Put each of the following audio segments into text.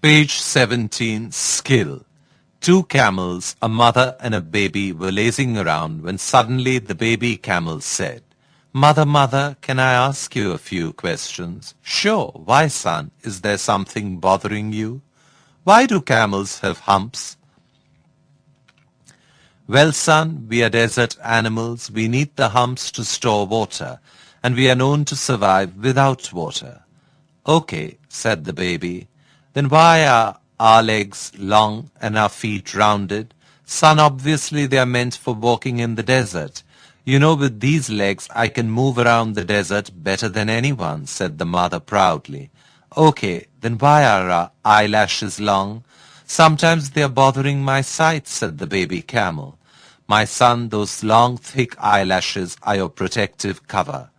Page 17. Skill. Two camels, a mother and a baby, were lazing around when suddenly the baby camel said, "Mother, mother, can I ask you a few questions?" "Sure. Why, son? Is there something bothering you?" "Why do camels have humps?" "Well, son, we are desert animals. We need the humps to store water, and we are known to survive without water." "Okay," said the baby. "Then why are our legs long and our feet rounded?" "Son, obviously they are meant for walking in the desert. You know, with these legs I can move around the desert better than anyone," said the mother proudly. "Okay, then why are our eyelashes long?" "Sometimes they are bothering my sight," said the baby camel. "My son, those long, thick eyelashes are your protective cover.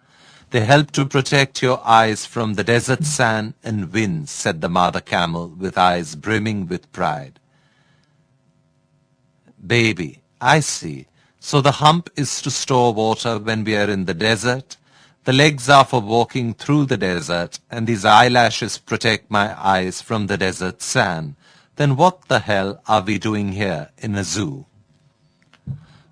They help to protect your eyes from the desert sand and wind," said the mother camel with eyes brimming with pride. "Baby, I see. So the hump is to store water when we are in the desert. The legs are for walking through the desert, and these eyelashes protect my eyes from the desert sand. Then what the hell are we doing here in a zoo?"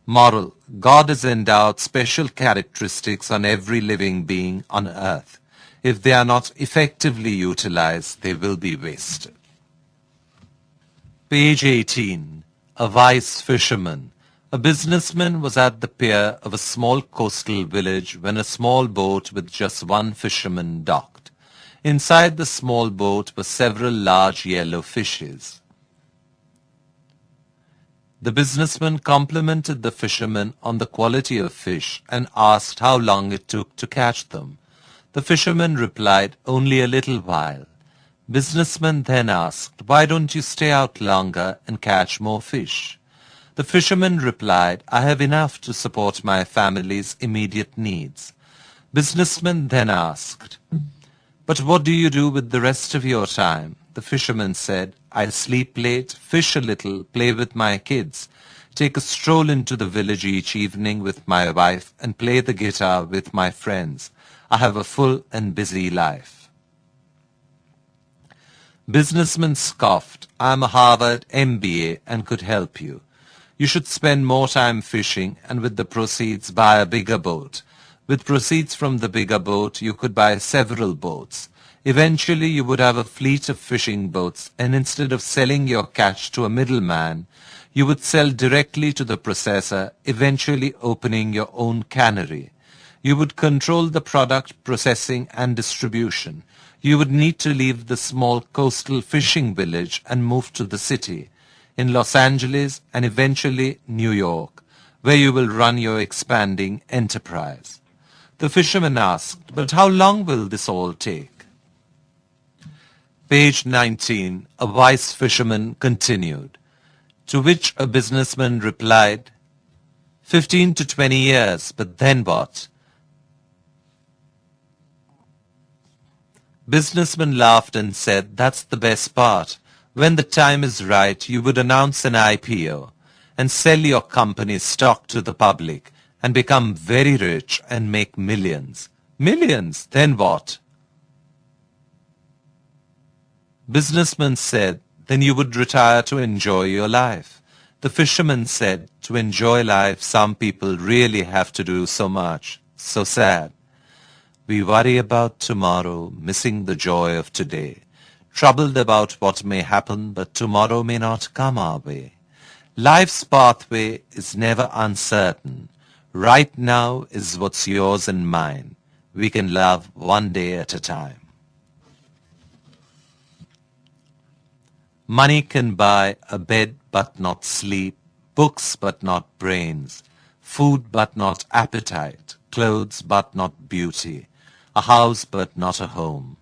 Moral: God has endowed special characteristics on every living being on earth. If they are not effectively utilized, they will be wasted. Page 18. A wise fisherman. A businessman was at the pier of a small coastal village when a small boat with just one fisherman docked. Inside the small boat were several large yellow fishes. The businessman complimented the fisherman on the quality of fish and asked how long it took to catch them. The fisherman replied, "Only a little while." Businessman then asked, "Why don't you stay out longer and catch more fish?" The fisherman replied, "I have enough to support my family's immediate needs." Businessman then asked, "But what do you do with the rest of your time?" The fisherman said, "I sleep late, fish a little, play with my kids, take a stroll into the village each evening with my wife, and play the guitar with my friends. I have a full and busy life." Businessman scoffed, "I am a Harvard MBA and could help you. You should spend more time fishing and with the proceeds buy a bigger boat. With proceeds from the bigger boat, you could buy several boats. Eventually, you would have a fleet of fishing boats, and instead of selling your catch to a middleman, you would sell directly to the processor, eventually opening your own cannery. You would control the product processing and distribution. You would need to leave the small coastal fishing village and move to the city, in Los Angeles and eventually New York, where you will run your expanding enterprise." The fisherman asked, "But how long will this all take?" Page 19. A wise fisherman continued. To which a businessman replied, 15 to 20 years, but then what?" Businessman laughed and said, "That's the best part. When the time is right, you would announce an IPO and sell your company's stock to the public and become very rich and make millions." "Millions? Then what?" Businessman said, "Then you would retire to enjoy your life." The fisherman said, "To enjoy life, some people really have to do so much. So sad. We worry about tomorrow, missing the joy of today, troubled about what may happen, but tomorrow may not come our way. Life's pathway is never uncertain. Right now is what's yours and mine. We can love one day at a time." Money can buy a bed but not sleep, books but not brains, food but not appetite, clothes but not beauty, a house but not a home,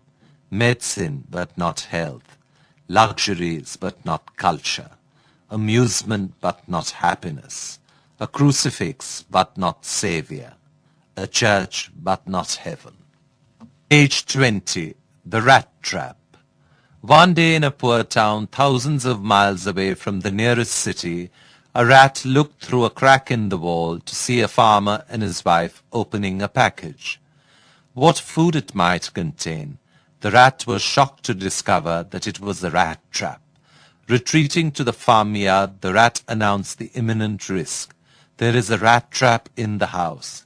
medicine but not health, luxuries but not culture, amusement but not happiness, a crucifix but not Savior, a church but not heaven. Page 20. The Rat Trap. One day in a poor town thousands of miles away from the nearest city, a rat looked through a crack in the wall to see a farmer and his wife opening a package. What food it might contain. The rat was shocked to discover that it was a rat trap. Retreating to the farmyard, the rat announced the imminent risk. There is a rat trap in the house.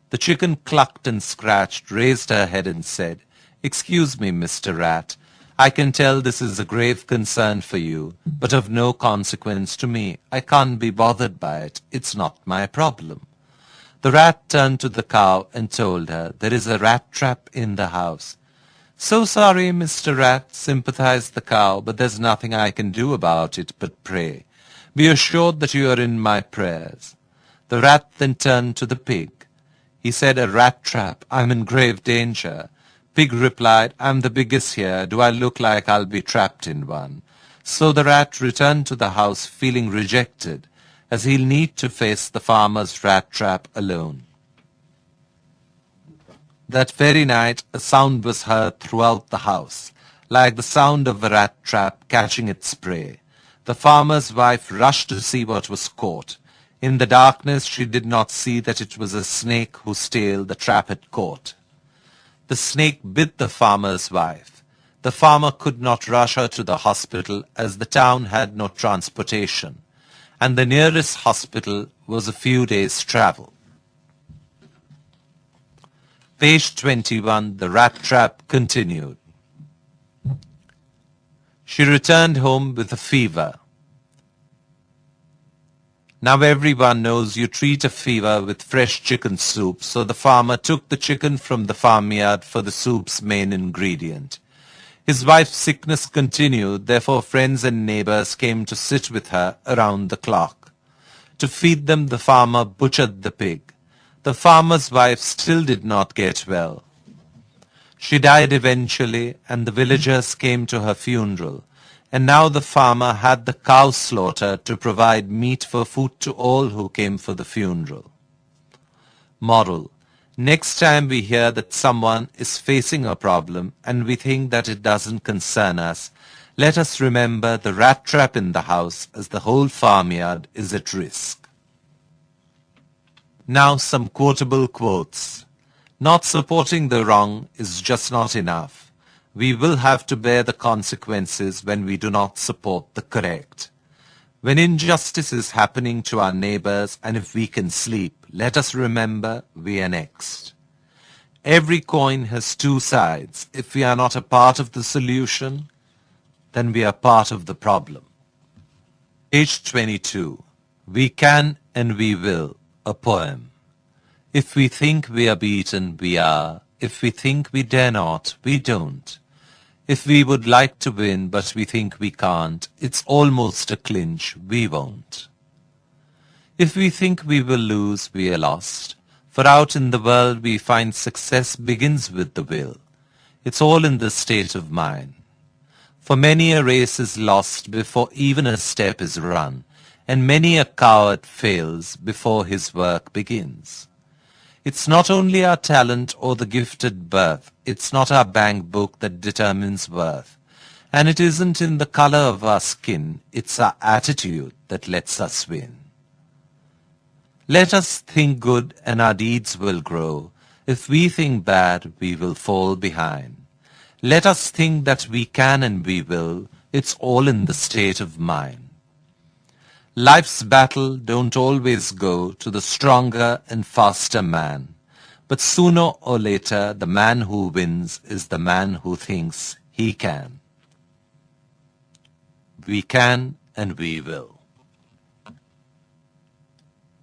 The chicken clucked and scratched, raised her head and said, "Excuse me, Mr. Rat. I can tell this is a grave concern for you, but of no consequence to me. I can't be bothered by it. It's not my problem." The rat turned to the cow and told her, "There is a rat trap in the house." "So sorry, Mr. Rat," sympathized the cow, "but there's nothing I can do about it but pray. Be assured that you are in my prayers." The rat then turned to the pig. He said, "A rat trap. I'm in grave danger." Pig replied, "I'm the biggest here. Do I look like I'll be trapped in one?" So the rat returned to the house feeling rejected, as he'll need to face the farmer's rat trap alone. That very night a sound was heard throughout the house, like the sound of a rat trap catching its prey. The farmer's wife rushed to see what was caught. In the darkness she did not see that it was a snake whose tail the trap had caught. The snake bit the farmer's wife. The farmer could not rush her to the hospital as the town had no transportation, and the nearest hospital was a few days' travel. Page 21, the rat trap continued. She returned home with a fever. Now everyone knows you treat a fever with fresh chicken soup, so the farmer took the chicken from the farmyard for the soup's main ingredient. His wife's sickness continued, therefore friends and neighbors came to sit with her around the clock. To feed them, the farmer butchered the pig. The farmer's wife still did not get well. She died eventually, and the villagers came to her funeral. And now the farmer had the cow slaughtered to provide meat for food to all who came for the funeral. Moral: next time we hear that someone is facing a problem and we think that it doesn't concern us, let us remember the rat trap in the house, as the whole farmyard is at risk. Now some quotable quotes. Not supporting the wrong is just not enough. We will have to bear the consequences when we do not support the correct. When injustice is happening to our neighbors, and if we can sleep, let us remember we are next. Every coin has two sides. If we are not a part of the solution, then we are part of the problem. Page 22. We can and we will. A poem. If we think we are beaten, we are. If we think we dare not, we don't. If we would like to win, but we think we can't, it's almost a clinch, we won't. If we think we will lose, we are lost. For out in the world we find success begins with the will. It's all in the state of mind. For many a race is lost before even a step is run, and many a coward fails before his work begins. It's not only our talent or the gifted birth, it's not our bank book that determines worth, and it isn't in the color of our skin, it's our attitude that lets us win. Let us think good and our deeds will grow. If we think bad, we will fall behind. Let us think that we can and we will, it's all in the state of mind. Life's battle don't always go to the stronger and faster man, but sooner or later the man who wins is the man who thinks he can. We can and we will.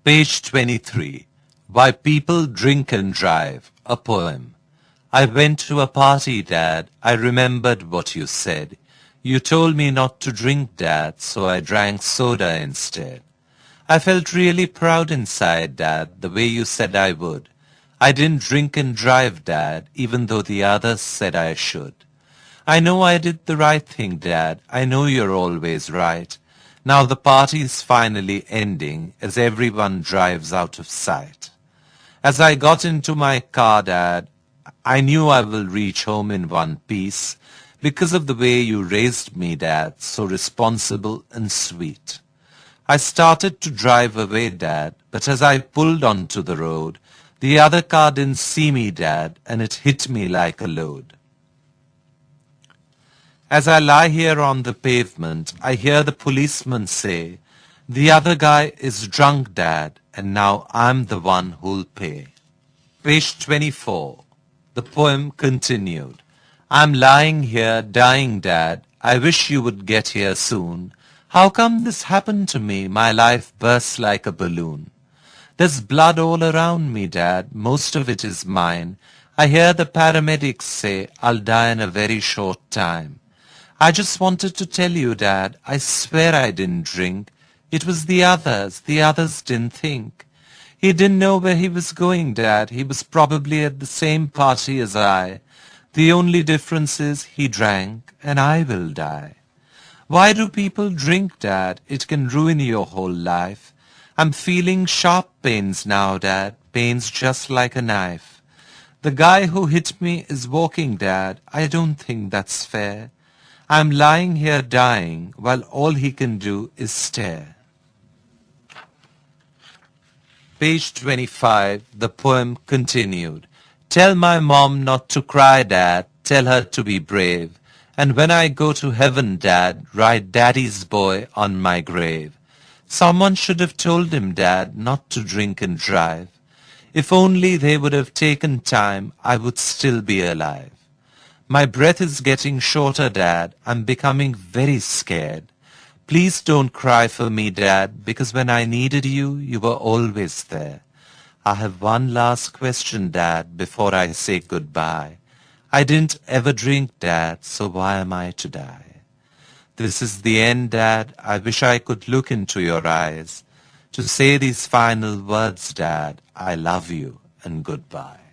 Page 23. Why People Drink and Drive. A poem. I went to a party, Dad. I remembered what you said. You told me not to drink, Dad, so I drank soda instead. I felt really proud inside, Dad, the way you said I would. I didn't drink and drive, Dad, even though the others said I should. I know I did the right thing, Dad. I know you're always right. Now the party's finally ending as everyone drives out of sight. As I got into my car, Dad, I knew I will reach home in one piece, because of the way you raised me, Dad, so responsible and sweet. I started to drive away, Dad, but as I pulled onto the road, the other car didn't see me, Dad, and it hit me like a load. As I lie here on the pavement, I hear the policeman say, "The other guy is drunk, Dad, and now I'm the one who'll pay." Page 24. The poem continued. I'm lying here dying, Dad. I wish you would get here soon. How come this happened to me? My life bursts like a balloon. There's blood all around me, Dad. Most of it is mine. I hear the paramedics say I'll die in a very short time. I just wanted to tell you, Dad, I swear I didn't drink. It was the others. The others didn't think. He didn't know where he was going, Dad. He was probably at the same party as I. The only difference is he drank, and I will die. Why do people drink, Dad? It can ruin your whole life. I'm feeling sharp pains now, Dad, pains just like a knife. The guy who hit me is walking, Dad. I don't think that's fair. I'm lying here dying while all he can do is stare. Page 25, the poem continued. Tell my mom not to cry, Dad. Tell her to be brave. And when I go to heaven, Dad, write Daddy's boy on my grave. Someone should have told him, Dad, not to drink and drive. If only they would have taken time, I would still be alive. My breath is getting shorter, Dad. I'm becoming very scared. Please don't cry for me, Dad, because when I needed you, you were always there. I have one last question, Dad, before I say goodbye. I didn't ever drink, Dad, so why am I to die? This is the end, Dad. I wish I could look into your eyes to say these final words, Dad. I love you and goodbye.